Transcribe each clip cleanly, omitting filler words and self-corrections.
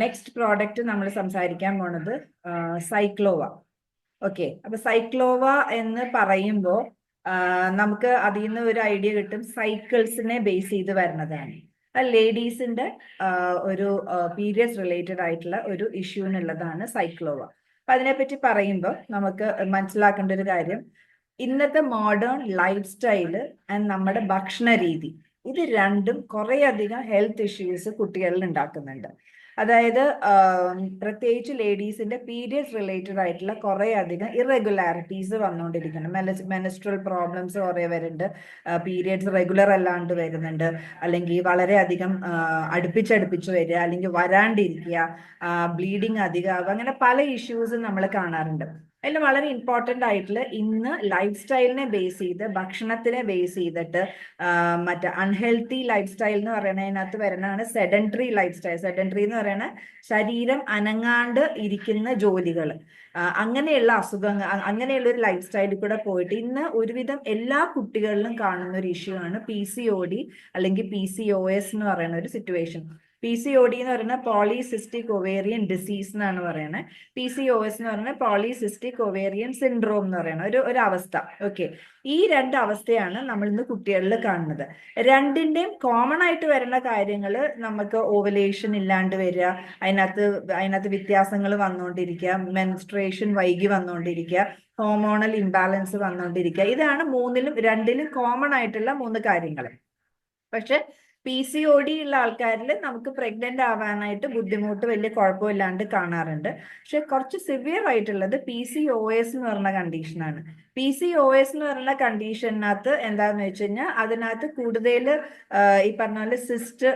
Next product നമ്മൾ സംസാരിക്കാൻ പോണത് സൈക്ലോവ. ഓക്കെ, അപ്പൊ സൈക്ലോവ എന്ന് പറയുമ്പോൾ നമുക്ക് അതിൽ നിന്ന് ഒരു ഐഡിയ കിട്ടും. സൈക്കിൾസിനെ ബേസ് ചെയ്ത് വരുന്നതാണ്. ലേഡീസിന്റെ ഒരു പീരിയഡ്സ് റിലേറ്റഡ് ആയിട്ടുള്ള ഒരു ഇഷ്യൂ എന്നുള്ളതാണ് സൈക്ലോവ. അപ്പൊ അതിനെപ്പറ്റി പറയുമ്പോൾ നമുക്ക് മനസ്സിലാക്കേണ്ട ഒരു കാര്യം, ഇന്നത്തെ മോഡേൺ ലൈഫ് സ്റ്റൈല് ആൻഡ് നമ്മുടെ ഭക്ഷണ രീതി, ഇത് രണ്ടും കുറെ അധികം ഹെൽത്ത് ഇഷ്യൂസ് കുട്ടികളിൽ ഉണ്ടാക്കുന്നുണ്ട്. അതായത് പ്രത്യേകിച്ച് ലേഡീസിന്റെ പീരിയഡ്സ് റിലേറ്റഡ് ആയിട്ടുള്ള കുറെ അധികം ഇറഗുലാരിറ്റീസ് വന്നുകൊണ്ടിരിക്കുന്നു. മെനസ്ട്രൽ പ്രോബ്ലംസ് കുറെ വരുന്നുണ്ട്, പീരിയഡ്സ് റെഗുലർ അല്ലാണ്ട് വരുന്നുണ്ട്, അല്ലെങ്കിൽ വളരെയധികം അടുപ്പിച്ചടുപ്പിച്ച് വരിക, അല്ലെങ്കിൽ വരാണ്ടിരിക്കുക, ബ്ലീഡിങ് അധികമാവുക, അങ്ങനെ പല ഇഷ്യൂസും നമ്മൾ കാണാറുണ്ട്. അതിൽ വളരെ ഇമ്പോർട്ടൻ്റ് ആയിട്ടുള്ള ഇന്ന് ലൈഫ് സ്റ്റൈലിനെ ബേസ് ചെയ്ത്, ഭക്ഷണത്തിനെ ബേസ് ചെയ്തിട്ട് മറ്റേ അൺഹെൽത്തി ലൈഫ് സ്റ്റൈൽ എന്ന് പറയുന്നതിനകത്ത് വരുന്നതാണ് സെഡൻട്രി ലൈഫ് സ്റ്റൈൽ. സെഡൻട്രി എന്ന് പറയുന്ന ശരീരം അനങ്ങാണ്ട് ഇരിക്കുന്ന ജോലികൾ, അങ്ങനെയുള്ള അസുഖങ്ങൾ, അങ്ങനെയുള്ള ഒരു ലൈഫ് സ്റ്റൈലിൽ കൂടെ പോയിട്ട് ഇന്ന് ഒരുവിധം എല്ലാ കുട്ടികളിലും കാണുന്ന ഒരു ഇഷ്യൂ ആണ് PCOD അല്ലെങ്കിൽ PCOS എന്ന് പറയുന്ന ഒരു സിറ്റുവേഷൻ. PCOD എന്ന് പറയുന്നത് പോളിസിസ്റ്റിക് ഒവേറിയൻ ഡിസീസ് എന്നാണ് പറയുന്നത്. PCOS എന്ന് പറയുന്നത് പോളിസിസ്റ്റിക് ഒവേറിയൻ സിൻഡ്രോം എന്ന് പറയുന്ന ഒരു അവസ്ഥ. ഓക്കെ, ഈ രണ്ട് അവസ്ഥയാണ് നമ്മൾ ഇന്ന് കുട്ടികളിൽ കാണുന്നത്. രണ്ടിന്റെയും കോമൺ ആയിട്ട് വരുന്ന കാര്യങ്ങൾ, നമുക്ക് ഓവലേഷൻ ഇല്ലാണ്ട് വരിക, അതിനകത്ത് വ്യത്യാസങ്ങൾ വന്നുകൊണ്ടിരിക്കുക, മെൻസ്ട്രേഷൻ വൈകി വന്നുകൊണ്ടിരിക്കുക, ഹോർമോണൽ ഇംബാലൻസ് വന്നുകൊണ്ടിരിക്കുക. ഇതാണ് രണ്ടിലും കോമൺ ആയിട്ടുള്ള മൂന്ന് കാര്യങ്ങൾ. പക്ഷെ PCOD ഉള്ള ആൾക്കാരിൽ നമുക്ക് പ്രഗ്നന്റ് ആവാനായിട്ട് ബുദ്ധിമുട്ട് വലിയ കുഴപ്പമില്ലാണ്ട് കാണാറുണ്ട്. പക്ഷെ കുറച്ച് സിവിയർ ആയിട്ടുള്ളത് PCOS എന്ന് പറഞ്ഞ കണ്ടീഷനാണ്. PCOS എന്ന് പറയുന്ന കണ്ടീഷനകത്ത് എന്താന്ന് വെച്ച് കഴിഞ്ഞാൽ, അതിനകത്ത് കൂടുതൽ ഈ പറഞ്ഞ പോലെ സിസ്റ്റ്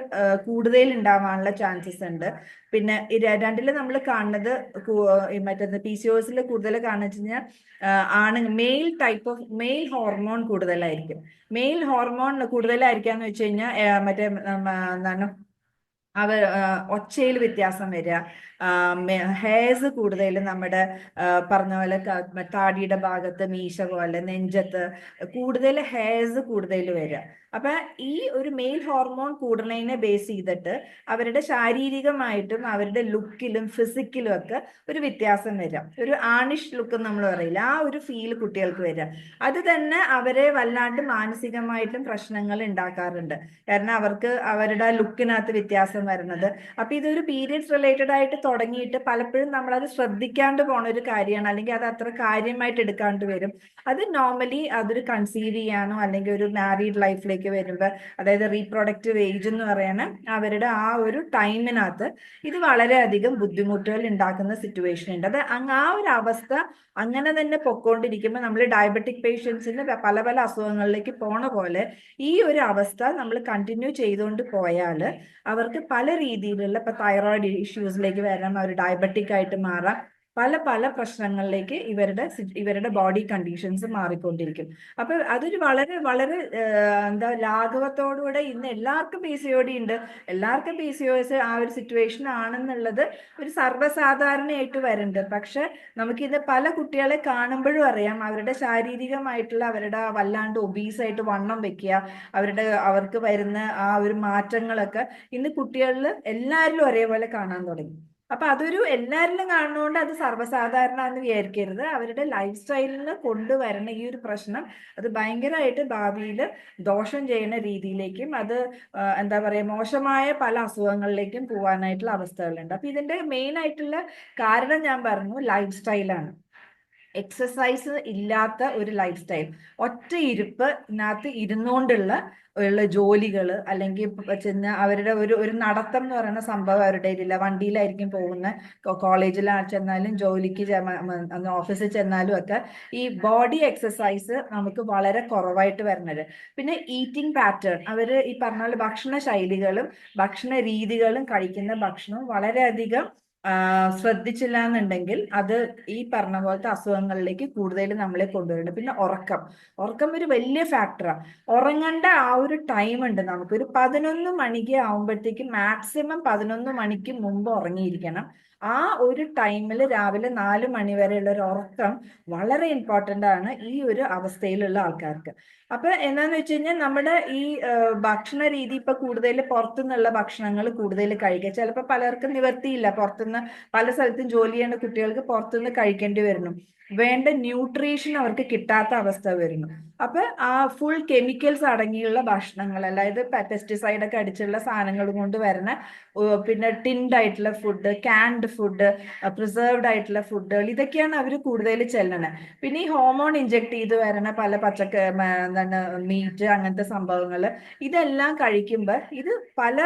കൂടുതൽ ഉണ്ടാവാനുള്ള ചാൻസസ് ഉണ്ട്. പിന്നെ രണ്ടില് നമ്മൾ കാണുന്നത് മറ്റേ PCOSൽ കൂടുതൽ കാണുന്ന വെച്ച് കഴിഞ്ഞാൽ മെയിൽ ഹോർമോൺ കൂടുതലായിരിക്കും. മെയിൽ ഹോർമോൺ കൂടുതലായിരിക്കാന്ന് വെച്ച് കഴിഞ്ഞാൽ എന്താണ്, ഒച്ചയിൽ വ്യത്യാസം വരിക, ഹെയർസ് കൂടുതൽ നമ്മുടെ പറഞ്ഞ പോലെ താടിയുടെ ഭാഗത്ത്, മീശ പോലെ, നെഞ്ചത്ത് കൂടുതൽ ഹെയർസ് കൂടുതൽ വരിക. അപ്പൊ ഈ ഒരു മെയിൽ ഹോർമോൺ കൂടുന്നതിനെ ബേസ് ചെയ്തിട്ട് അവരുടെ ശാരീരികമായിട്ടും അവരുടെ ലുക്കിലും ഫിസിക്കലും ഒക്കെ ഒരു വ്യത്യാസം വരാം. ഒരു ആണിഷ് ലുക്ക് നമ്മൾ പറയില്ല, ആ ഒരു ഫീൽ കുട്ടികൾക്ക് വരിക. അത് തന്നെ അവരെ വല്ലാണ്ട് മാനസികമായിട്ടും പ്രശ്നങ്ങൾ ഉണ്ടാക്കാറുണ്ട്. കാരണം അവർക്ക് അവരുടെ ലുക്കിനകത്ത് വ്യത്യാസം വരുന്നത്. അപ്പൊ ഇതൊരു പീരിയഡ്സ് റിലേറ്റഡ് ആയിട്ട് തുടങ്ങിയിട്ട് പലപ്പോഴും നമ്മളത് ശ്രദ്ധിക്കാണ്ട് പോണ ഒരു കാര്യമാണ്, അല്ലെങ്കിൽ അത് അത്ര കാര്യമായിട്ട് എടുക്കാണ്ട് വരും. അത് നോർമലി അതൊരു കൺസീവ് ചെയ്യാനോ അല്ലെങ്കിൽ ഒരു മാരീഡ് ലൈഫിലേക്ക് വരുമ്പോൾ, അതായത് റീപ്രൊഡക്റ്റീവ് ഏജ് എന്ന് പറയുന്ന അവരുടെ ആ ഒരു ടൈമിനകത്ത് ഇത് വളരെയധികം ബുദ്ധിമുട്ടുകൾ ഉണ്ടാക്കുന്ന സിറ്റുവേഷൻ ഉണ്ട്. അത് ആ ഒരു അവസ്ഥ അങ്ങനെ തന്നെ പൊക്കോണ്ടിരിക്കുമ്പോൾ നമ്മൾ ഡയബറ്റിക് പേഷ്യൻസിന് പല പല അസുഖങ്ങളിലേക്ക് പോണ പോലെ ഈ ഒരു അവസ്ഥ നമ്മൾ കണ്ടിന്യൂ ചെയ്തുകൊണ്ട് പോയാൽ അവർക്ക് പല രീതിയിലുള്ള, ഇപ്പൊ തൈറോയിഡ് ഇഷ്യൂസിലേക്ക് വരാം, അവർ ഡയബറ്റിക് ആയിട്ട് മാറാം, പല പല പ്രശ്നങ്ങളിലേക്ക് ഇവരുടെ ബോഡി കണ്ടീഷൻസ് മാറിക്കൊണ്ടിരിക്കും. അപ്പൊ അതൊരു വളരെ വളരെ എന്താ ലാഘവത്തോടുകൂടെ ഇന്ന് എല്ലാവർക്കും PCOD ഉണ്ട്, എല്ലാവർക്കും PCOS ആ ഒരു സിറ്റുവേഷൻ ആണെന്നുള്ളത് ഒരു സർവ്വസാധാരണയായിട്ട് വരുന്നുണ്ട്. പക്ഷെ നമുക്കിത് പല കുട്ടികളെ കാണുമ്പോഴും അറിയാം, അവരുടെ ശാരീരികമായിട്ടുള്ള അവരുടെ വല്ലാണ്ട് ഒബീസായിട്ട് വണ്ണം വെക്കുക, അവർക്ക് വരുന്ന ആ ഒരു മാറ്റങ്ങളൊക്കെ ഇന്ന് കുട്ടികളിൽ എല്ലാവരിലും ഒരേപോലെ കാണാൻ തുടങ്ങി. അപ്പൊ അതൊരു എല്ലാവരിലും കാണുന്നതുകൊണ്ട് അത് സർവ്വസാധാരണ എന്ന് വിചാരിക്കരുത്. അവരുടെ ലൈഫ് സ്റ്റൈലിൽ കൊണ്ടുവരുന്ന ഈ ഒരു പ്രശ്നം അത് ഭയങ്കരമായിട്ട് ഭാവിയിൽ ദോഷം ചെയ്യുന്ന രീതിയിലേക്കും, അത് എന്താ പറയുക, മോശമായ പല അസുഖങ്ങളിലേക്കും പോകാനായിട്ടുള്ള അവസ്ഥകളുണ്ട്. അപ്പൊ ഇതിന്റെ മെയിൻ ആയിട്ടുള്ള കാരണം ഞാൻ പറഞ്ഞു, ലൈഫ് സ്റ്റൈലാണ്. എക്സസൈസ് ഇല്ലാത്ത ഒരു ലൈഫ് സ്റ്റൈൽ, ഒറ്റ ഇരുപ്പിനകത്ത് ഇരുന്നുകൊണ്ടുള്ള ജോലികൾ, അല്ലെങ്കിൽ ചെന്ന് അവരുടെ ഒരു നടത്തം എന്ന് പറയുന്ന സംഭവം അവരുടെ ഇല്ല. വണ്ടിയിലായിരിക്കും പോകുന്ന, കോളേജിൽ ചെന്നാലും ജോലിക്ക് ഓഫീസിൽ ചെന്നാലും ഒക്കെ ഈ ബോഡി എക്സസൈസ് നമുക്ക് വളരെ കുറവായിട്ട് വരുന്നത്. പിന്നെ ഈറ്റിംഗ് പാറ്റേൺ, അവർ ഈ പറഞ്ഞ പോലെ ഭക്ഷണ ശൈലികളും ഭക്ഷണ രീതികളും കഴിക്കുന്ന ഭക്ഷണവും വളരെയധികം ശ്രദ്ധിച്ചില്ല എന്നുണ്ടെങ്കിൽ അത് ഈ പറഞ്ഞ പോലത്തെ അസുഖങ്ങളിലേക്ക് കൂടുതൽ നമ്മളെ കൊണ്ടുവരുന്നുണ്ട്. പിന്നെ ഉറക്കം ഒരു വലിയ ഫാക്ടറാണ്. ഉറങ്ങേണ്ട ആ ഒരു ടൈം ഉണ്ട്, നമുക്കൊരു 11 മണിക്ക് ആവുമ്പോഴത്തേക്കും മാക്സിമം 11 മണിക്ക് മുമ്പ് ഉറങ്ങിയിരിക്കണം. ആ ഒരു ടൈമിൽ രാവിലെ 4 മണി വരെയുള്ള ഒരു ഉറക്കം വളരെ ഇമ്പോർട്ടൻ്റ് ആണ് ഈ ഒരു അവസ്ഥയിലുള്ള ആൾക്കാർക്ക്. അപ്പൊ എന്താന്ന് വെച്ച് കഴിഞ്ഞാൽ നമ്മുടെ ഈ ഭക്ഷണ രീതി ഇപ്പൊ കൂടുതൽ പുറത്തുനിന്നുള്ള ഭക്ഷണങ്ങൾ കൂടുതൽ കഴിക്കുക. ചിലപ്പോൾ പലർക്കും നിവർത്തിയില്ല, പുറത്തുനിന്ന് പല സ്ഥലത്തും ജോലി ചെയ്യുന്ന കുട്ടികൾക്ക് പുറത്തുനിന്ന് കഴിക്കേണ്ടി വരുന്നു, വേണ്ട ന്യൂട്രീഷൻ അവർക്ക് കിട്ടാത്ത അവസ്ഥ വരുന്നു. അപ്പൊ ആ ഫുൾ കെമിക്കൽസ് അടങ്ങിയുള്ള ഭക്ഷണങ്ങൾ, അതായത് പെസ്റ്റിസൈഡ് ഒക്കെ അടിച്ചുള്ള സാധനങ്ങൾ കൊണ്ട് വരുന്ന പിന്നെ ടിൻഡ് ആയിട്ടുള്ള ഫുഡ്, കാൻഡ് ഫുഡ്, പ്രിസർവ്ഡ് ആയിട്ടുള്ള ഫുഡുകൾ, ഇതൊക്കെയാണ് അവർ കൂടുതൽ ചെല്ലണത്. പിന്നെ ഈ ഹോർമോൺ ഇഞ്ചെക്ട് ചെയ്ത് വരണ പല എന്താണ് മീറ്റ് അങ്ങനത്തെ സംഭവങ്ങൾ, ഇതെല്ലാം കഴിക്കുമ്പോൾ ഇത് പല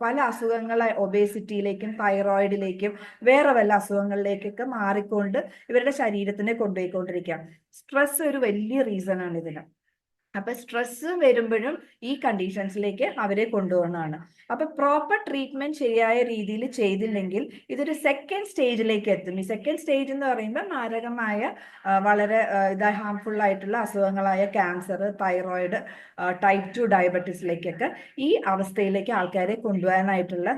പല അസുഖങ്ങളെ, ഒബേസിറ്റിയിലേക്കും തൈറോയിഡിലേക്കും വേറെ വല്ല അസുഖങ്ങളിലേക്കൊക്കെ മാറിക്കൊണ്ട് ഇവരുടെ ശരീരത്തിനെ കൊണ്ടുപോയിക്കൊണ്ടിരിക്കാം. സ്ട്രെസ് ഒരു വലിയ റീസൺ ആണ് ഇതിന്. അപ്പൊ സ്ട്രെസ് വരുമ്പോഴും ഈ കണ്ടീഷൻസിലേക്ക് അവരെ കൊണ്ടുപോകുന്നതാണ്. അപ്പൊ പ്രോപ്പർ ട്രീറ്റ്മെന്റ് ശരിയായ രീതിയിൽ ചെയ്തില്ലെങ്കിൽ ഇതൊരു സെക്കൻഡ് സ്റ്റേജിലേക്ക് എത്തും. ഈ സെക്കൻഡ് സ്റ്റേജ് എന്ന് പറയുമ്പോൾ മാരകമായ വളരെ ഹാംഫുൾ ആയിട്ടുള്ള അസുഖങ്ങളായ ക്യാൻസർ, തൈറോയിഡ്, ടൈപ്പ് 2 ഡയബറ്റീസിലേക്കൊക്കെ ഈ അവസ്ഥയിലേക്ക് ആൾക്കാരെ കൊണ്ടുപോകാനായിട്ടുള്ള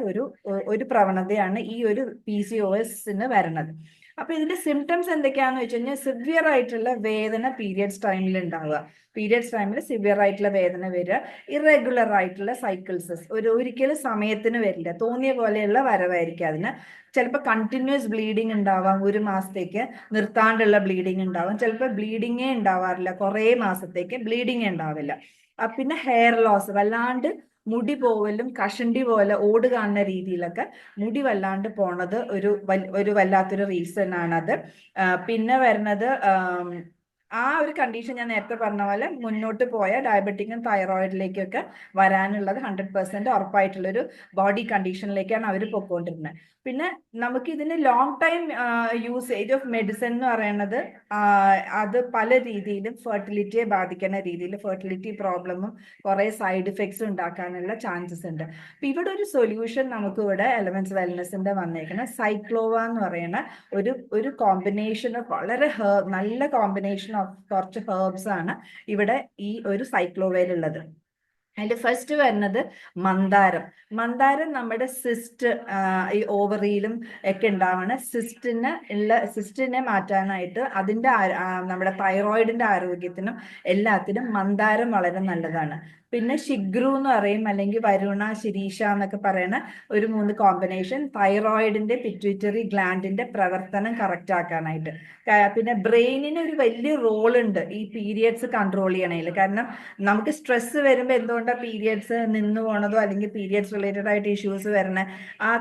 ഒരു പ്രവണതയാണ് ഈ ഒരു PCOSന് വരുന്നത്. അപ്പൊ ഇതിന്റെ സിംറ്റംസ് എന്തൊക്കെയാണെന്ന് വെച്ച് കഴിഞ്ഞാൽ സിവിയർ ആയിട്ടുള്ള വേദന പീരിയഡ്സ് ടൈമിൽ ഉണ്ടാവുക. പീരിയഡ്സ് ടൈമിൽ സിവിയർ ആയിട്ടുള്ള വേദന വരിക, ഇറഗുലർ ആയിട്ടുള്ള സൈക്കിൾസ്, ഒരിക്കലും സമയത്തിന് വരില്ല, തോന്നിയ പോലെയുള്ള വരവായിരിക്കും അതിന്. ചിലപ്പോൾ കണ്ടിന്യൂസ് ബ്ലീഡിങ് ഉണ്ടാവാം, 1 മാസത്തേക്ക് നിർത്താണ്ടുള്ള ബ്ലീഡിങ് ഉണ്ടാവാം. ചിലപ്പോൾ ബ്ലീഡിങ്ങേ ഉണ്ടാവാറില്ല, കുറേ മാസത്തേക്ക് ബ്ലീഡിങ് ഉണ്ടാവില്ല. പിന്നെ ഹെയർ ലോസ്, വല്ലാണ്ട് മുടി പോവലും കഷണ്ടി പോലെ ഓട് കാണുന്ന രീതിയിലൊക്കെ മുടി വല്ലാണ്ട് പോണത് ഒരു വല്ലാത്തൊരു റീസൺ ആണത്. പിന്നെ വരുന്നത് ആ ഒരു കണ്ടീഷൻ ഞാൻ നേരത്തെ പറഞ്ഞ പോലെ മുന്നോട്ട് പോയ ഡയബറ്റിക്കും തൈറോയിഡിലേക്കൊക്കെ വരാനുള്ളത് 100% ഉറപ്പായിട്ടുള്ളൊരു ബോഡി കണ്ടീഷനിലേക്കാണ് അവർ പൊയ്ക്കൊണ്ടിരുന്നത്. പിന്നെ നമുക്ക് ഇതിന് long time usage of medicine എന്ന് പറയുന്നത് അത് പല രീതിയിലും ഫെർട്ടിലിറ്റിയെ ബാധിക്കുന്ന രീതിയിൽ ഫെർട്ടിലിറ്റി പ്രോബ്ലമും കുറെ സൈഡ് ഇഫക്ട്സ് ഉണ്ടാക്കാനുള്ള ചാൻസസ് ഉണ്ട്. അപ്പൊ ഇവിടെ ഒരു സൊല്യൂഷൻ നമുക്ക് ഇവിടെ എലമെന്റ്സ് വെൽനെസിന്റെ വന്നേക്കുന്ന സൈക്ലോവ എന്ന് പറയുന്ന ഒരു കോമ്പിനേഷൻ ഓഫ് വളരെ നല്ല കോമ്പിനേഷൻ ഓഫ് കുറച്ച് ഹെർബ്സ് ആണ് ഇവിടെ ഈ ഒരു സൈക്ലോവയിലുള്ളത്. അതിന്റെ ഫസ്റ്റ് വരുന്നത് മന്ദാരം. മന്ദാരം നമ്മുടെ സിസ്റ്റ്, ഈ ഓവറിയിലും ഒക്കെ ഉണ്ടാവുന്ന സിസ്റ്റിനെ മാറ്റാനായിട്ട്, അതിന്റെ നമ്മുടെ തൈറോയിഡിന്റെ ആരോഗ്യത്തിനും എല്ലാത്തിനും മന്ദാരം വളരെ നല്ലതാണ്. പിന്നെ ശിഗ്രു എന്ന് പറയും, അല്ലെങ്കിൽ വരുണ, ശിരീഷ എന്നൊക്കെ പറയുന്ന ഒരു 3 കോമ്പിനേഷൻ തൈറോയിഡിന്റെ പിറ്റ്യൂട്ടറി ഗ്ലാൻഡിന്റെ പ്രവർത്തനം കറക്റ്റ് ആക്കാനായിട്ട്. പിന്നെ ബ്രെയിനിന് ഒരു വലിയ റോൾ ഉണ്ട് ഈ പീരിയഡ്സ് കൺട്രോൾ ചെയ്യണതിൽ. കാരണം നമുക്ക് സ്ട്രെസ് വരുമ്പോൾ എന്തുകൊണ്ടാണ് പീരിയഡ്സ് നിന്ന് പോണതോ അല്ലെങ്കിൽ പീരിയഡ്സ് റിലേറ്റഡ് ആയിട്ട് ഇഷ്യൂസ് വരണേ?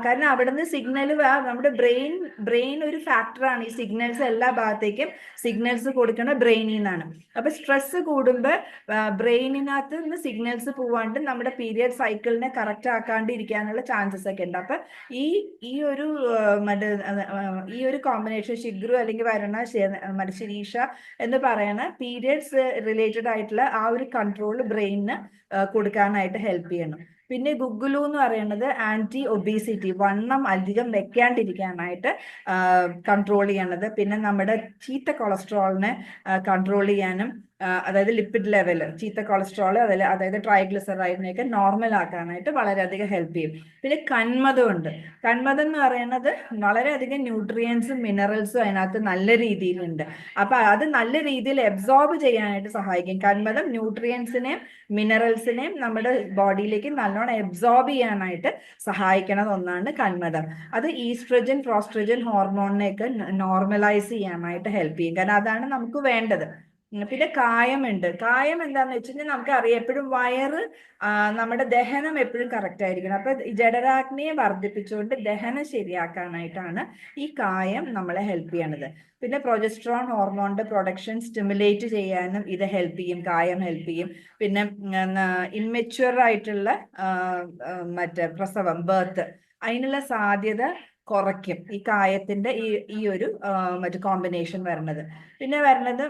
കാരണം അവിടെ നിന്ന് സിഗ്നൽ, നമ്മുടെ ബ്രെയിൻ ഒരു ഫാക്ടറാണ്. ഈ സിഗ്നൽസ് എല്ലാ ഭാഗത്തേക്കും സിഗ്നൽസ് കൊടുക്കുന്ന ബ്രെയിനിൽ നിന്നാണ്. അപ്പൊ സ്ട്രെസ് കൂടുമ്പോൾ ബ്രെയിനിനകത്ത് നിന്ന് സിഗ്നൽസ് പോവാണ്ട് നമ്മുടെ പീരിയഡ് സൈക്കിളിനെ കറക്റ്റ് ആക്കാണ്ടിരിക്കാനുള്ള ചാൻസസ് ഒക്കെ ഉണ്ട്. അപ്പൊ ഈ ഒരു കോമ്പിനേഷൻ ശിഗ്രു അല്ലെങ്കിൽ വരുണ, ശിരീഷ എന്ന് പറയുന്ന പീരിയഡ്സ് റിലേറ്റഡ് ആയിട്ടുള്ള ആ ഒരു കൺട്രോൾ ബ്രെയിനിന് കൊടുക്കാനായിട്ട് ഹെൽപ്പ് ചെയ്യണം. പിന്നെ ഗുഗുലു എന്ന് പറയുന്നത് ആന്റി ഒബീസിറ്റി, വണ്ണം അധികം വെക്കാണ്ടിരിക്കാനായിട്ട് കൺട്രോൾ ചെയ്യണത്. പിന്നെ നമ്മുടെ ചീത്ത കൊളസ്ട്രോളിനെ കൺട്രോൾ ചെയ്യാനും, അതായത് ലിപ്പിഡ് ലെവൽ, ചീത്ത കൊളസ്ട്രോൾ അതായത് ട്രൈഗ്ലിസറൈഡിനെയൊക്കെ നോർമൽ ആക്കാനായിട്ട് വളരെയധികം ഹെൽപ്പ് ചെയ്യും. പിന്നെ കന്മദം ഉണ്ട്. കന്മദം എന്ന് പറയുന്നത് വളരെയധികം ന്യൂട്രിയൻസും മിനറൽസും അതിനകത്ത് നല്ല രീതിയിലുണ്ട്. അപ്പൊ അത് നല്ല രീതിയിൽ അബ്സോർബ് ചെയ്യാനായിട്ട് സഹായിക്കും. കന്മദം ന്യൂട്രിയൻസിനെയും മിനറൽസിനെയും നമ്മുടെ ബോഡിയിലേക്ക് നല്ലോണം അബ്സോർബ് ചെയ്യാനായിട്ട് സഹായിക്കുന്ന ഒന്നാണ് കന്മദം. അത് ഈസ്ട്രജൻ, പ്രോസ്ട്രജൻ ഹോർമോണിനെയൊക്കെ നോർമലൈസ് ചെയ്യാനായിട്ട് ഹെൽപ്പ് ചെയ്യും. കാരണം അതാണ് നമുക്ക് വേണ്ടത്. പിന്നെ കായമുണ്ട്. കായം എന്താന്ന് വെച്ച് കഴിഞ്ഞാൽ നമുക്കറിയാം, എപ്പോഴും വയറ്, നമ്മുടെ ദഹനം എപ്പോഴും കറക്റ്റ് ആയിരിക്കണം. അപ്പൊ ജഠരാഗ്നിയെ വർദ്ധിപ്പിച്ചുകൊണ്ട് ദഹനം ശരിയാക്കാനായിട്ടാണ് ഈ കായം നമ്മളെ ഹെൽപ്പ് ചെയ്യണത്. പിന്നെ പ്രൊജസ്ട്രോൺ ഹോർമോണിന്റെ പ്രൊഡക്ഷൻ സ്റ്റിമുലേറ്റ് ചെയ്യാനും ഇത് ഹെൽപ്പ് ചെയ്യും, കായം ഹെൽപ്പ് ചെയ്യും. പിന്നെ ഇമ്മെച്വർ ആയിട്ടുള്ള മറ്റേ പ്രസവം, ബർത്ത്, അതിനുള്ള സാധ്യത കുറയ്ക്കും ഈ കായത്തിന്റെ ഈ ഒരു മറ്റു കോമ്പിനേഷൻ വരുന്നത്. പിന്നെ വരുന്നത്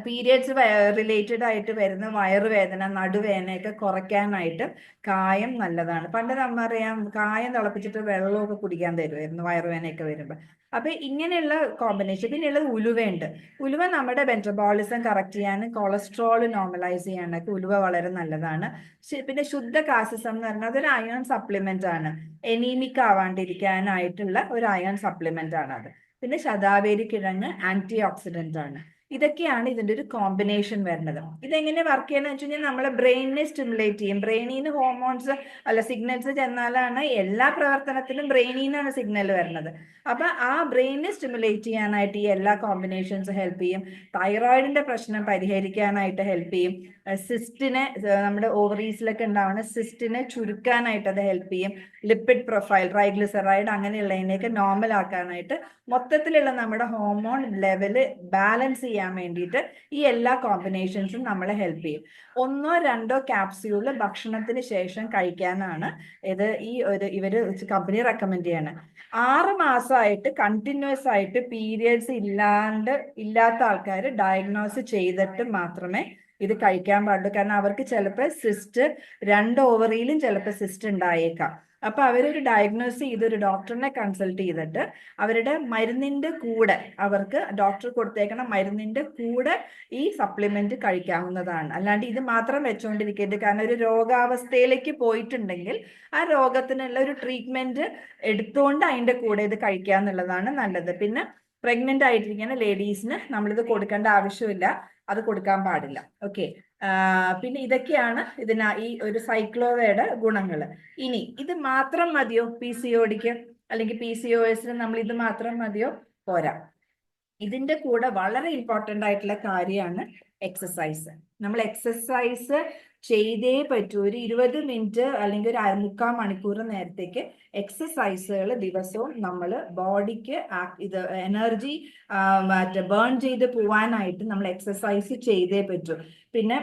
പീരിയഡ്സ് റിലേറ്റഡ് ആയിട്ട് വരുന്ന വയറുവേദന, നടുവേദനയൊക്കെ കുറയ്ക്കാനായിട്ട് കായം നല്ലതാണ്. പണ്ട് നമ്മറിയാം കായം തിളപ്പിച്ചിട്ട് വെള്ളമൊക്കെ കുടിക്കാൻ തരുമായിരുന്നു വയറുവേദനയൊക്കെ വരുമ്പോൾ. അപ്പൊ ഇങ്ങനെയുള്ള കോമ്പിനേഷൻ. പിന്നെയുള്ളത് ഉലുവയുണ്ട്. ഉലുവ നമ്മുടെ മെറ്റബോളിസം കറക്റ്റ് ചെയ്യാനും കൊളസ്ട്രോൾ നോർമലൈസ് ചെയ്യാനൊക്കെ ഉലുവ വളരെ നല്ലതാണ്. പിന്നെ ശുദ്ധ കാൽസ്യം എന്ന് പറഞ്ഞാൽ അതൊരു അയൺ സപ്ലിമെന്റ് ആണ്. എനീമിക് ആവാണ്ടിരിക്കാനായിട്ടുള്ള ഒരു അയൺ സപ്ലിമെന്റ് ആണ് അത്. പിന്നെ ശതാവേരി കിഴങ്ങ് ആന്റി ഓക്സിഡന്റ് ആണ്. ഇതൊക്കെയാണ് ഇതിന്റെ ഒരു കോമ്പിനേഷൻ വരുന്നത്. ഇതെങ്ങനെ വർക്ക് ചെയ്യണമെന്ന് വെച്ച് കഴിഞ്ഞാൽ നമ്മളെ ബ്രെയിനിനെ സ്റ്റിമുലേറ്റ് ചെയ്യും. ബ്രെയിനിൽ നിന്ന് ഹോർമോൺസ് അല്ല സിഗ്നൽസ് ചെന്നാലാണ് എല്ലാ പ്രവർത്തനത്തിനും ബ്രെയിനിൽ നിന്നാണ് സിഗ്നൽ വരുന്നത്. അപ്പൊ ആ ബ്രെയിനിനെ സ്റ്റിമുലേറ്റ് ചെയ്യാനായിട്ട് ഈ എല്ലാ കോമ്പിനേഷൻസ് ഹെൽപ്പ് ചെയ്യും. തൈറോയിഡിന്റെ പ്രശ്നം പരിഹരിക്കാനായിട്ട് ഹെൽപ്പ് ചെയ്യും. സിസ്റ്റിനെ, നമ്മുടെ ഓവറീസിലൊക്കെ ഉണ്ടാവുന്ന സിസ്റ്റിനെ ചുരുക്കാനായിട്ട് അത് ഹെൽപ്പ് ചെയ്യും. ലിപ്പിഡ് പ്രൊഫൈൽ, ട്രൈഗ്ലിസറൈഡ് അങ്ങനെയുള്ളതിനെയൊക്കെ നോർമൽ ആക്കാനായിട്ട്, മൊത്തത്തിലുള്ള നമ്മുടെ ഹോർമോൺ ലെവല് ബാലൻസ് ചെയ്യാൻ വേണ്ടിയിട്ട് ഈ എല്ലാ കോമ്പിനേഷൻസും നമ്മളെ ഹെൽപ്പ് ചെയ്യും. 1-2 ക്യാപ്സ്യൂള് ഭക്ഷണത്തിന് ശേഷം കഴിക്കാനാണ് ഇവര് കമ്പനി റെക്കമെൻഡ് ചെയ്യാണ്. 6 മാസമായിട്ട് കണ്ടിന്യൂസ് ആയിട്ട് പീരിയഡ്സ് ഇല്ലാത്ത ആൾക്കാർ ഡയഗ്നോസ് ചെയ്തിട്ട് മാത്രമേ ഇത് കഴിക്കാൻ പാടുള്ളൂ. കാരണം അവർക്ക് ചിലപ്പോൾ സിസ്റ്റ് 2 ഓവറിയിലും ചിലപ്പോൾ സിസ്റ്റ് ഉണ്ടായേക്കാം. അപ്പൊ അവരൊരു ഡയഗ്നോസ് ചെയ്ത് ഒരു ഡോക്ടറിനെ കൺസൾട്ട് ചെയ്തിട്ട് അവരുടെ മരുന്നിന്റെ കൂടെ, അവർക്ക് ഡോക്ടർ കൊടുത്തേക്കണ മരുന്നിന്റെ കൂടെ ഈ സപ്ലിമെന്റ് കഴിക്കാവുന്നതാണ്. അല്ലാണ്ട് ഇത് മാത്രം വെച്ചുകൊണ്ടിരിക്കരുത്. കാരണം ഒരു രോഗാവസ്ഥയിലേക്ക് പോയിട്ടുണ്ടെങ്കിൽ ആ രോഗത്തിനുള്ള ഒരു ട്രീറ്റ്മെന്റ് എടുത്തുകൊണ്ട് അതിന്റെ കൂടെ ഇത് കഴിക്കുക എന്നുള്ളതാണ് നല്ലത്. പിന്നെ പ്രഗ്നന്റ് ആയിട്ടിരിക്കുന്ന ലേഡീസിന് നമ്മളിത് കൊടുക്കേണ്ട ആവശ്യമില്ല, അത് കൊടുക്കാൻ പാടില്ല. ഓക്കെ. പിന്നെ ഇതൊക്കെയാണ് ഈ ഒരു സൈക്ലോവയുടെ ഗുണങ്ങൾ. ഇനി ഇത് മാത്രം മതിയോ PCODക്ക് അല്ലെങ്കിൽ PCOSന്? നമ്മൾ ഇത് മാത്രം മതിയോ? പോരാ. ഇതിന്റെ കൂടെ വളരെ ഇമ്പോർട്ടൻ്റ് ആയിട്ടുള്ള കാര്യമാണ് എക്സസൈസ്. നമ്മൾ എക്സസൈസ് ചെയ്തേ പറ്റൂ. ഒരു 20 മിനിറ്റ് അല്ലെങ്കിൽ ഒരു 3/4 മണിക്കൂർ നേരത്തേക്ക് എക്സസൈസുകൾ ദിവസവും നമ്മൾ ബോഡിക്ക് ഇത് എനർജി ബേൺ ചെയ്ത് പോവാനായിട്ട് നമ്മൾ എക്സസൈസ് ചെയ്തേ പറ്റൂ. പിന്നെ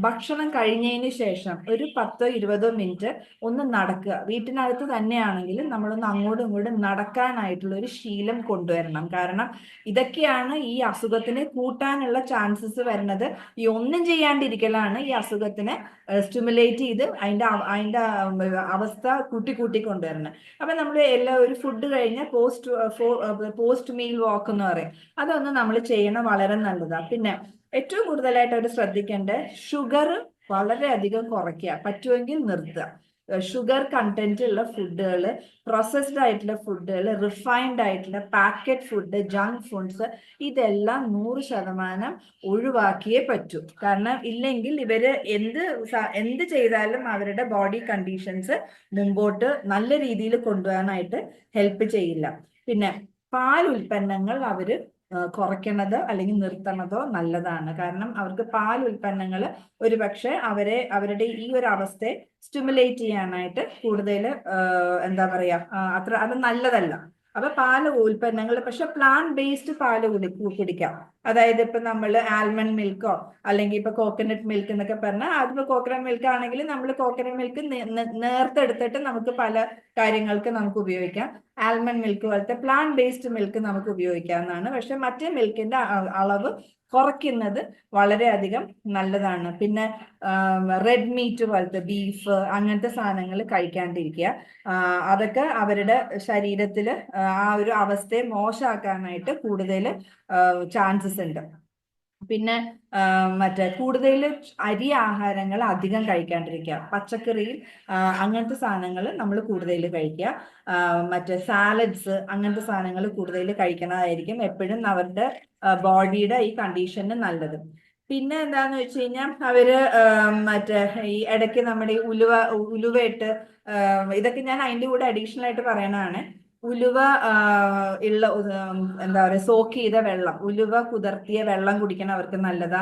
ഭക്ഷണം കഴിഞ്ഞതിന് ശേഷം ഒരു 10-20 മിനിറ്റ് ഒന്ന് നടക്കുക. വീട്ടിനകത്ത് തന്നെയാണെങ്കിലും നമ്മളൊന്ന് അങ്ങോട്ടും ഇങ്ങോട്ടും നടക്കാനായിട്ടുള്ള ഒരു ശീലം കൊണ്ടുവരണം. കാരണം ഇതൊക്കെയാണ് ഈ അസുഖത്തിന് കൂട്ടാനുള്ള ചാൻസസ് വരുന്നത്. ഈ ഒന്നും ചെയ്യാണ്ടിരിക്കലാണ് ഈ അസുഖത്തിനെ സ്റ്റിമുലേറ്റ് ചെയ്ത് അതിന്റെ അവസ്ഥ കൂട്ടി കൊണ്ടുവരണം. അപ്പൊ നമ്മൾ ഒരു ഫുഡ് കഴിഞ്ഞ പോസ്റ്റ് മീൽ വാക്ക് എന്ന് പറയും, അതൊന്ന് നമ്മൾ ചെയ്യണം. വളരെ നല്ലതാണ്. പിന്നെ ഏറ്റവും കൂടുതലായിട്ട് അവർ ശ്രദ്ധിക്കേണ്ടത് ഷുഗർ വളരെയധികം കുറയ്ക്കുക, പറ്റുമെങ്കിൽ നിർത്തുക. ഷുഗർ കണ്ടന്റ് ഉള്ള ഫുഡുകൾ, പ്രോസസ്ഡ് ആയിട്ടുള്ള ഫുഡുകൾ, റിഫൈൻഡ് ആയിട്ടുള്ള പാക്കറ്റ് ഫുഡ്, ജങ്ക് ഫുഡ്സ്, ഇതെല്ലാം 100% ഒഴിവാക്കിയേ പറ്റൂ. കാരണം ഇല്ലെങ്കിൽ ഇവര് എന്ത് ചെയ്താലും അവരുടെ ബോഡി കണ്ടീഷൻസ് മുമ്പോട്ട് നല്ല രീതിയിൽ കൊണ്ടുപോകാനായിട്ട് ഹെൽപ്പ് ചെയ്യില്ല. പിന്നെ പാൽ ഉൽപ്പന്നങ്ങൾ അവര് കുറയ്ക്കണത് അല്ലെങ്കിൽ നിർത്തണതോ നല്ലതാണ്. കാരണം അവർക്ക് പാൽ ഉൽപ്പന്നങ്ങൾ ഒരുപക്ഷെ അവരുടെ ഈ ഒരു അവസ്ഥയെ സ്റ്റിമുലേറ്റ് ചെയ്യാനായിട്ട് കൂടുതൽ എന്താ പറയാ, അത് നല്ലതല്ല. അപ്പൊ പാല് ഉൽപ്പന്നങ്ങൾ, പക്ഷെ പ്ലാന്റ് ബേസ്ഡ് പാല് കുടിക്കാം. അതായത് ഇപ്പൊ നമ്മൾ ആൽമണ്ട് മിൽക്കോ അല്ലെങ്കിൽ ഇപ്പൊ കോക്കനട്ട് മിൽക്ക് എന്നൊക്കെ പറഞ്ഞാൽ, അതിപ്പോ കോക്കനട്ട് മിൽക്ക് ആണെങ്കിൽ നമ്മൾ കോക്കനട്ട് മിൽക്ക് നേർത്തെടുത്തിട്ട് നമുക്ക് പല കാര്യങ്ങൾക്ക് നമുക്ക് ഉപയോഗിക്കാം. ആൽമണ്ട് മിൽക്ക് പോലത്തെ പ്ലാന്റ് ബേസ്ഡ് മിൽക്ക് നമുക്ക് ഉപയോഗിക്കാവുന്നതാണ്. പക്ഷെ മറ്റേ മിൽക്കിന്റെ അളവ് കുറയ്ക്കുന്നത് വളരെയധികം നല്ലതാണ്. പിന്നെ റെഡ് മീറ്റ് പോലത്തെ ബീഫ് അങ്ങനത്തെ സാധനങ്ങൾ കഴിക്കാണ്ടിരിക്കുക. അതൊക്കെ അവരുടെ ശരീരത്തിൽ ആ ഒരു അവസ്ഥയെ മോശമാക്കാനായിട്ട് കൂടുതൽ ചാൻസസ് ഉണ്ട്. പിന്നെ കൂടുതൽ അരി ആഹാരങ്ങൾ അധികം കഴിക്കാണ്ടിരിക്കുക. പച്ചക്കറിയിൽ അങ്ങനത്തെ സാധനങ്ങൾ നമ്മൾ കൂടുതൽ കഴിക്കുക. സാലഡ്സ് അങ്ങനത്തെ സാധനങ്ങൾ കൂടുതൽ കഴിക്കണതായിരിക്കും എപ്പോഴും അവരുടെ ബോഡിയുടെ ഈ കണ്ടീഷന് നല്ലത്. പിന്നെ എന്താന്ന് വെച്ച് കഴിഞ്ഞാൽ അവര് ഈ ഇടയ്ക്ക് നമ്മുടെ ഈ ഉലുവയിട്ട് ഇതൊക്കെ ഞാൻ അതിൻ്റെ കൂടെ അഡീഷണൽ ആയിട്ട് പറയണതാണ്. ഉലുവ എന്താ പറയുക, സോക്ക് ചെയ്ത വെള്ളം, ഉലുവ കുതിർത്തിയ വെള്ളം കുടിക്കണം, അവർക്ക് നല്ലതാ.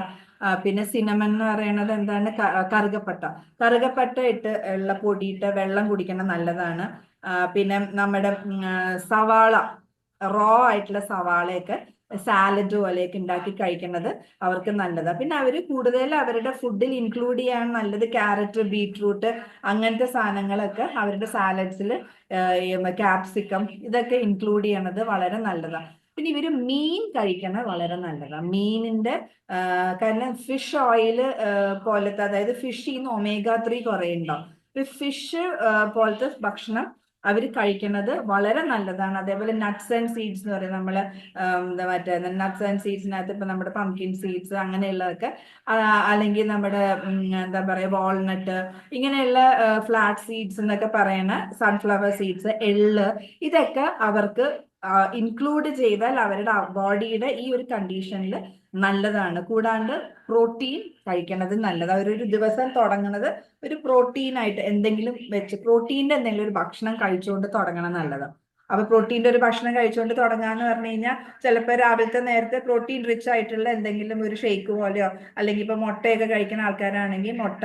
പിന്നെ സിനമൺ എന്ന് പറയുന്നത് എന്താണ്, കറുകപ്പട്ട ഇട്ട് ഉള്ള പൊടിയിട്ട് വെള്ളം കുടിക്കണം, നല്ലതാണ്. പിന്നെ നമ്മുടെ സവാള, റോ ആയിട്ടുള്ള സവാളയൊക്കെ സാലഡ് പോലെയൊക്കെ ഉണ്ടാക്കി കഴിക്കുന്നത് അവർക്ക് നല്ലതാണ്. പിന്നെ അവർ കൂടുതൽ അവരുടെ ഫുഡിൽ ഇൻക്ലൂഡ് ചെയ്യാൻ നല്ലത് ക്യാരറ്റ്, ബീട്രൂട്ട് അങ്ങനത്തെ സാധനങ്ങളൊക്കെ അവരുടെ സാലഡ്സിൽ, ക്യാപ്സിക്കം ഇതൊക്കെ ഇൻക്ലൂഡ് ചെയ്യണത് വളരെ നല്ലതാണ്. പിന്നെ ഇവര് മീൻ കഴിക്കുന്നത് വളരെ നല്ലതാണ്. മീനിന്റെ കാരണം ഫിഷ് ഓയിൽ പോലത്തെ, അതായത് ഫിഷിൽ നിന്ന് ഒമേഗ 3 കുറേ ഉണ്ടാവും. ഫിഷ് പോലത്തെ ഭക്ഷണം അവർ കഴിക്കുന്നത് വളരെ നല്ലതാണ്. അതേപോലെ നട്ട്സ് ആൻഡ് സീഡ്സ് എന്ന് പറയും നമ്മള്, എന്താ മറ്റേ നട്ട്സ് ആൻഡ് സീഡ്സിനകത്ത് ഇപ്പൊ നമ്മുടെ പംകിൻ സീഡ്സ് അങ്ങനെയുള്ളതൊക്കെ, അല്ലെങ്കിൽ നമ്മുടെ എന്താ പറയാ വാൾനട്ട്, ഇങ്ങനെയുള്ള ഫ്ലാറ്റ് സീഡ്സ് എന്നൊക്കെ പറയുന്ന സൺഫ്ലവർ സീഡ്സ്, എള്ള്, ഇതൊക്കെ അവർക്ക് ഇൻക്ലൂഡ് ചെയ്താൽ അവരുടെ ബോഡിയുടെ ഈ ഒരു കണ്ടീഷനിൽ നല്ലതാണ്. കൂടാണ്ട് പ്രോട്ടീൻ കഴിക്കണത് നല്ലതാണ്. അവരൊരു ദിവസം തുടങ്ങുന്നത് ഒരു പ്രോട്ടീൻ ആയിട്ട് എന്തെങ്കിലും വെച്ച്, പ്രോട്ടീന്റെ എന്തെങ്കിലും ഒരു ഭക്ഷണം കഴിച്ചുകൊണ്ട് തുടങ്ങണം നല്ലതാണ്. അപ്പൊ പ്രോട്ടീന്റെ ഒരു ഭക്ഷണം കഴിച്ചുകൊണ്ട് തുടങ്ങാന്ന് പറഞ്ഞു കഴിഞ്ഞാൽ ചിലപ്പോൾ രാവിലത്തെ നേരത്തെ പ്രോട്ടീൻ റിച്ച് ആയിട്ടുള്ള എന്തെങ്കിലും ഒരു ഷേക്ക് പോലെയോ, അല്ലെങ്കിൽ ഇപ്പൊ മുട്ടയൊക്കെ കഴിക്കുന്ന ആൾക്കാരാണെങ്കിൽ മുട്ട,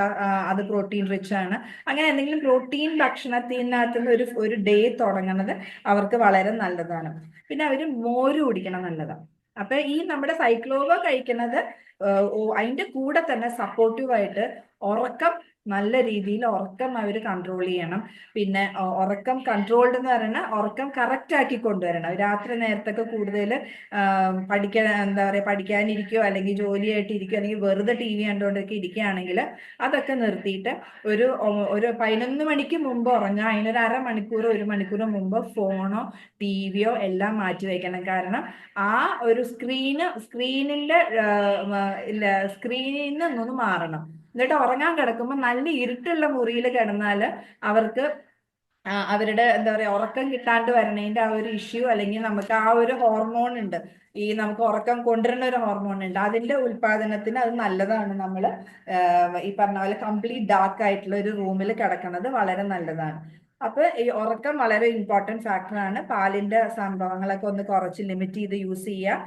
അത് പ്രോട്ടീൻ റിച്ച് ആണ്. അങ്ങനെ എന്തെങ്കിലും പ്രോട്ടീൻ ഭക്ഷണത്തിനകത്തുനിന്ന് ഒരു ഡേ തുടങ്ങുന്നത് അവർക്ക് വളരെ നല്ലതാണ്. പിന്നെ അവര് മോര് കുടിക്കണം നല്ലതാണ്. അപ്പൊ ഈ നമ്മുടെ സൈക്ലോവ കഴിക്കുന്നത് അതിന്റെ കൂടെ തന്നെ സപ്പോർട്ടീവ് ആയിട്ട് ഉറക്കം, നല്ല രീതിയിൽ ഉറക്കം അവർ കൺട്രോൾ ചെയ്യണം. പിന്നെ ഉറക്കം കൺട്രോൾഡ് എന്ന് പറയുന്നത് ഉറക്കം കറക്റ്റ് ആക്കി കൊണ്ടുവരണം. രാത്രി നേരത്തൊക്കെ കൂടുതൽ പഠിക്കാൻ, എന്താ പറയുക, പഠിക്കാനിരിക്കുകയോ അല്ലെങ്കിൽ ജോലിയായിട്ട് ഇരിക്കുകയോ അല്ലെങ്കിൽ വെറുതെ ടി വി കണ്ടുകൊണ്ടൊക്കെ ഇരിക്കുകയാണെങ്കിൽ അതൊക്കെ നിർത്തിയിട്ട് ഒരു 11 മണിക്ക് മുമ്പ് ഉറങ്ങാം. അതിനൊരു അരമണിക്കൂർ 1 മണിക്കൂർ മുമ്പ് ഫോണോ ടിവിയോ എല്ലാം മാറ്റി വെക്കണം. കാരണം ആ ഒരു സ്ക്രീനിന്റെ സ്ക്രീനിൽ നിന്നൊന്ന് മാറണം. എന്നിട്ട് ഉറങ്ങാൻ കിടക്കുമ്പോൾ നല്ല ഇരുട്ടുള്ള മുറിയിൽ കിടന്നാൽ അവർക്ക് അവരുടെ എന്താ പറയാ ഉറക്കം കിട്ടാണ്ട് വരണതിന്റെ ആ ഒരു ഇഷ്യൂ, അല്ലെങ്കിൽ നമുക്ക് ആ ഒരു ഹോർമോൺ ഉണ്ട്, ഈ നമുക്ക് ഉറക്കം കൊണ്ടുവരുന്ന ഒരു ഹോർമോൺ ഉണ്ട്, അതിന്റെ ഉൽപാദനത്തിന് അത് നല്ലതാണ്. നമ്മൾ ഈ പറഞ്ഞ പോലെ കംപ്ലീറ്റ് ഡാർക്ക് ആയിട്ടുള്ള ഒരു റൂമിൽ കിടക്കുന്നത് വളരെ നല്ലതാണ്. അപ്പൊ ഈ ഉറക്കം വളരെ ഇമ്പോർട്ടൻറ്റ് ഫാക്ടറാണ്. പാലിന്റെ സംഭവങ്ങളൊക്കെ ഒന്ന് കുറച്ച് ലിമിറ്റ് ചെയ്ത് യൂസ് ചെയ്യുക.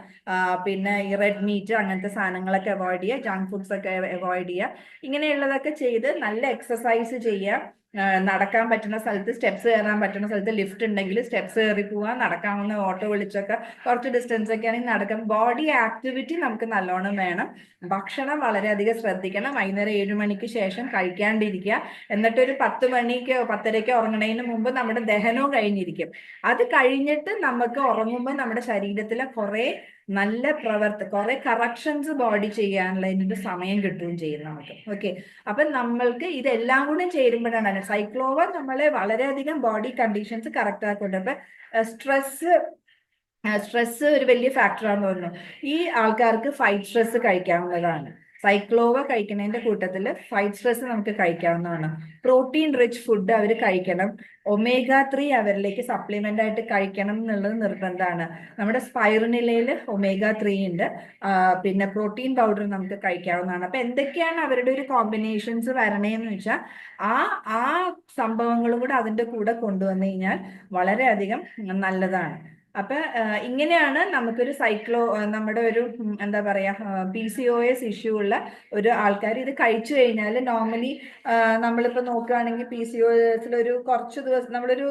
പിന്നെ ഈ റെഡ് മീറ്റ് അങ്ങനത്തെ സാധനങ്ങളൊക്കെ അവോയ്ഡ് ചെയ്യുക, ജങ്ക് ഫുഡ്സ് ഒക്കെ അവോയ്ഡ് ചെയ്യുക. ഇങ്ങനെയുള്ളതൊക്കെ ചെയ്ത് നല്ല എക്സസൈസ് ചെയ്യുക. നടക്കാൻ പറ്റുന്ന സ്ഥലത്ത്, സ്റ്റെപ്സ് കയറാൻ പറ്റുന്ന സ്ഥലത്ത് ലിഫ്റ്റ് ഉണ്ടെങ്കിൽ സ്റ്റെപ്സ് കയറി പോവാൻ, നടക്കാവുന്ന ഓട്ടോ വിളിച്ചൊക്കെ കുറച്ച് ഡിസ്റ്റൻസ് ഒക്കെ ആണെങ്കിൽ നടക്കാം. ബോഡി ആക്ടിവിറ്റി നമുക്ക് നല്ലോണം വേണം. ഭക്ഷണം വളരെയധികം ശ്രദ്ധിക്കണം. വൈകുന്നേരം 7 മണിക്ക് ശേഷം കഴിക്കാണ്ടിരിക്കുക. എന്നിട്ട് ഒരു 10 മണിക്കോ 10:30ക്കോ ഉറങ്ങണതിന് മുമ്പ് നമ്മുടെ ദഹനവും കഴിഞ്ഞിരിക്കും. അത് കഴിഞ്ഞിട്ട് നമുക്ക് ഉറങ്ങുമ്പോൾ നമ്മുടെ ശരീരത്തിലെ നല്ല കുറെ കറക്ഷൻസ് ബോഡി ചെയ്യാനുള്ള ഇതിന്റെ സമയം കിട്ടുകയും ചെയ്യും നമുക്ക്. ഓക്കെ, അപ്പൊ നമ്മൾക്ക് ഇതെല്ലാം കൂടെ ചേരുമ്പോഴാണ് സൈക്ലോവ നമ്മളെ വളരെയധികം ബോഡി കണ്ടീഷൻസ് കറക്റ്റ് ആക്കുന്നുണ്ട്. അപ്പൊ സ്ട്രെസ് ഒരു വലിയ ഫാക്ടറാന്ന് തോന്നുന്നു. ഈ ആൾക്കാർക്ക് ഫൈറ്റ് സ്ട്രെസ് കഴിക്കാവുന്നതാണ്. സൈക്ലോവ കഴിക്കുന്നതിന്റെ കൂട്ടത്തിൽ ഫൈറ്റ് സ്ട്രെസ് നമുക്ക് കഴിക്കാവുന്നതാണ്. പ്രോട്ടീൻ റിച്ച് ഫുഡ് അവർ കഴിക്കണം. ഒമേഗ 3 അവരിലേക്ക് സപ്ലിമെന്റ് ആയിട്ട് കഴിക്കണം എന്നുള്ളത് നിർബന്ധമാണ്. നമ്മുടെ സ്പൈറുനിലയിൽ ഒമേഗ 3 ഉണ്ട്. പിന്നെ പ്രോട്ടീൻ പൗഡർ നമുക്ക് കഴിക്കാവുന്നതാണ്. അപ്പൊ എന്തൊക്കെയാണ് അവരുടെ ഒരു കോമ്പിനേഷൻസ് വരണേന്ന് വെച്ചാൽ ആ ആ സംഭവങ്ങളും കൂടെ അതിന്റെ കൂടെ കൊണ്ടുവന്നു കഴിഞ്ഞാൽ വളരെയധികം നല്ലതാണ്. അപ്പൊ ഇങ്ങനെയാണ് നമുക്കൊരു നമ്മുടെ ഒരു എന്താ പറയാ PCOS ഇഷ്യൂ ഉള്ള ഒരു ആൾക്കാർ ഇത് കഴിച്ചു കഴിഞ്ഞാൽ നോർമലി നമ്മളിപ്പോ നോക്കുകയാണെങ്കിൽ PCOS ഒരു കുറച്ച് ദിവസം നമ്മളൊരു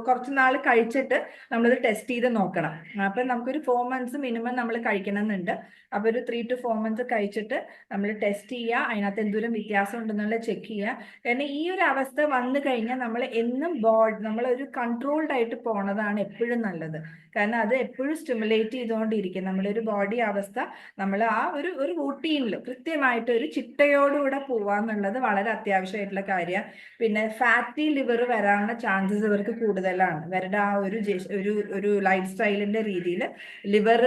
കുറച്ച് നാൾ കഴിച്ചിട്ട് നമ്മളിത് ടെസ്റ്റ് ചെയ്ത് നോക്കണം. അപ്പൊ നമുക്കൊരു 4 months മിനിമം നമ്മൾ കഴിക്കണം എന്നുണ്ട്. അപ്പൊ ഒരു 3 to 4 months കഴിച്ചിട്ട് നമ്മൾ ടെസ്റ്റ് ചെയ്യുക, അതിനകത്ത് എന്തോരം വ്യത്യാസം ഉണ്ടെന്നുള്ളത് ചെക്ക് ചെയ്യുക. കാരണം ഈ ഒരു അവസ്ഥ വന്നു കഴിഞ്ഞാൽ നമ്മൾ എന്നും നമ്മളൊരു കൺട്രോൾഡ് ആയിട്ട് പോണതാണ് എപ്പോഴും നല്ലത്. കാരണം അത് എപ്പോഴും സ്റ്റിമുലേറ്റ് ചെയ്തുകൊണ്ടിരിക്കും നമ്മുടെ ഒരു ബോഡി അവസ്ഥ. നമ്മൾ ആ ഒരു റൂട്ടീനിൽ കൃത്യമായിട്ട് ഒരു ചിട്ടയോടുകൂടെ പോവാന്നുള്ളത് വളരെ അത്യാവശ്യമായിട്ടുള്ള കാര്യമാണ്. പിന്നെ ഫാറ്റി ലിവർ വരാനുള്ള ചാൻസസ് ഇവർക്ക് കൂടുതലാണ്. ഇവരുടെ ആ ഒരു ലൈഫ് സ്റ്റൈലിന്റെ രീതിയിൽ ലിവർ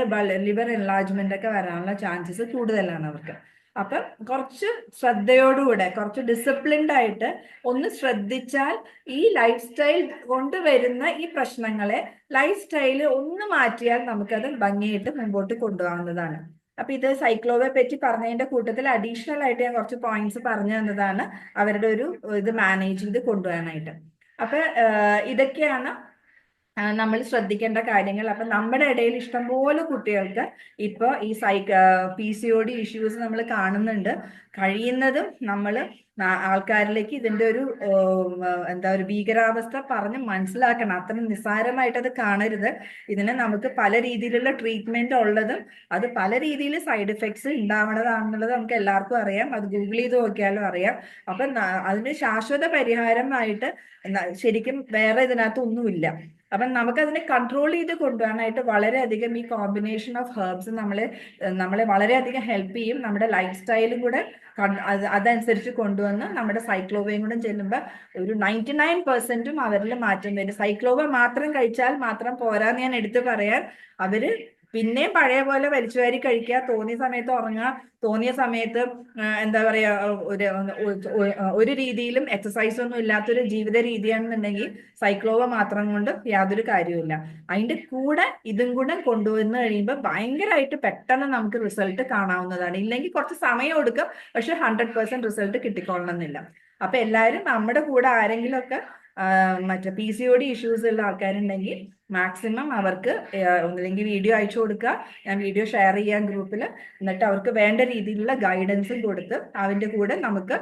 എൻലാർജ്മെന്റ് ഒക്കെ വരാനുള്ള ചാൻസസ് കൂടുതലാണ് അവർക്ക്. അപ്പൊ കുറച്ച് ശ്രദ്ധയോടുകൂടെ, കുറച്ച് ഡിസിപ്ലിൻഡ് ആയിട്ട് ഒന്ന് ശ്രദ്ധിച്ചാൽ ഈ ലൈഫ് സ്റ്റൈൽ കൊണ്ടുവരുന്ന ഈ പ്രശ്നങ്ങളെ ലൈഫ് സ്റ്റൈല് ഒന്ന് മാറ്റിയാൽ നമുക്കത് ഭംഗിയായിട്ട് മുമ്പോട്ട് കൊണ്ടുപോകാവുന്നതാണ്. അപ്പൊ ഇത് സൈക്ലോവെ പറ്റി പറഞ്ഞതിന്റെ കൂട്ടത്തിൽ അഡീഷണൽ ആയിട്ട് ഞാൻ കുറച്ച് പോയിന്റ്സ് പറഞ്ഞു തന്നതാണ് അവരുടെ ഒരു ഇത് മാനേജ് ചെയ്ത് കൊണ്ടുപോകാനായിട്ട്. അപ്പൊ ഇതൊക്കെയാണ് നമ്മൾ ശ്രദ്ധിക്കേണ്ട കാര്യങ്ങൾ. അപ്പൊ നമ്മുടെ ഇടയിൽ ഇഷ്ടംപോലെ കുട്ടികൾക്ക് ഇപ്പൊ ഈ PCOD ഇഷ്യൂസ് നമ്മൾ കാണുന്നുണ്ട്. കഴിയുന്നതും നമ്മൾ ആൾക്കാരിലേക്ക് ഇതിന്റെ ഒരു എന്താ ഒരു ഭീകരാവസ്ഥ പറഞ്ഞ് മനസ്സിലാക്കണം. അത്ര നിസ്സാരമായിട്ട് അത് കാണരുത്. ഇതിന് നമുക്ക് പല രീതിയിലുള്ള ട്രീറ്റ്മെന്റ് ഉള്ളതും അത് പല രീതിയിൽ സൈഡ് എഫക്ട്സ് ഉണ്ടാവണതാണെന്നുള്ളത് നമുക്ക് എല്ലാവർക്കും അറിയാം. അത് ഗൂഗിൾ ചെയ്ത് നോക്കിയാലും അറിയാം. അപ്പൊ അതിന് ശാശ്വത പരിഹാരമായിട്ട് ശരിക്കും വേറെ ഇതിനകത്ത് ഒന്നുമില്ല. അപ്പം നമുക്കതിനെ കൺട്രോൾ ചെയ്ത് കൊണ്ടുപോകാനായിട്ട് വളരെയധികം ഈ കോമ്പിനേഷൻ ഓഫ് ഹെർബ്സ് നമ്മളെ വളരെയധികം ഹെൽപ്പ് ചെയ്യും. നമ്മുടെ ലൈഫ് സ്റ്റൈലും കൂടെ അതനുസരിച്ച് കൊണ്ടുവന്ന് നമ്മുടെ സൈക്ലോവയും കൂടെ ചെല്ലുമ്പോൾ ഒരു 99% അവരിൽ മാറ്റം വരും. സൈക്ലോവ മാത്രം കഴിച്ചാൽ മാത്രം പോരാന്ന് ഞാൻ എടുത്തു പറയാൻ. അവര് പിന്നെയും പഴയ പോലെ വലിച്ചുവാരി കഴിക്കുക, തോന്നിയ സമയത്ത് ഉറങ്ങുക, തോന്നിയ സമയത്ത് എന്താ പറയാ ഒരു രീതിയിലും എക്സസൈസ് ഒന്നും ഇല്ലാത്തൊരു ജീവിത രീതിയാണെന്നുണ്ടെങ്കിൽ സൈക്ലോവ മാത്രം കൊണ്ട് യാതൊരു കാര്യവുമില്ല. അതിന്റെ കൂടെ ഇതും കൂടെ കൊണ്ടുവന്ന് കഴിയുമ്പോൾ ഭയങ്കരമായിട്ട് പെട്ടെന്ന് നമുക്ക് റിസൾട്ട് കാണാവുന്നതാണ്. ഇല്ലെങ്കിൽ കുറച്ച് സമയം എടുക്കും, പക്ഷെ 100% റിസൾട്ട് കിട്ടിക്കൊള്ളണമെന്നില്ല. അപ്പൊ എല്ലാവരും നമ്മുടെ കൂടെ ആരെങ്കിലും ഒക്കെ മറ്റേ PCOD ഇഷ്യൂസ് ഉള്ള ആൾക്കാരുണ്ടെങ്കിൽ മാക്സിമം അവർക്ക് ഒന്നില്ലെങ്കിൽ വീഡിയോ അയച്ചു കൊടുക്കുക, ഞാൻ വീഡിയോ ഷെയർ ചെയ്യാൻ ഗ്രൂപ്പിൽ, എന്നിട്ട് അവർക്ക് വേണ്ട രീതിയിലുള്ള ഗൈഡൻസും കൊടുത്ത് അതിൻ്റെ കൂടെ നമുക്ക്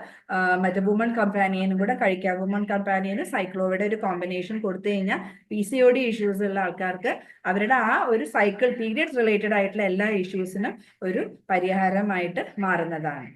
മറ്റേ വുമൺ കമ്പാനിയനും കൂടെ കഴിക്കാം. വുമൺ കമ്പാനിയന് സൈക്ലോവയുടെ ഒരു കോമ്പിനേഷൻ കൊടുത്തു കഴിഞ്ഞാൽ PCOD ഇഷ്യൂസ് ഉള്ള ആൾക്കാർക്ക് അവരുടെ ആ ഒരു സൈക്കിൾ പീരിയഡ്സ് റിലേറ്റഡ് ആയിട്ടുള്ള എല്ലാ ഇഷ്യൂസിനും ഒരു പരിഹാരമായിട്ട് മാറുന്നതാണ്.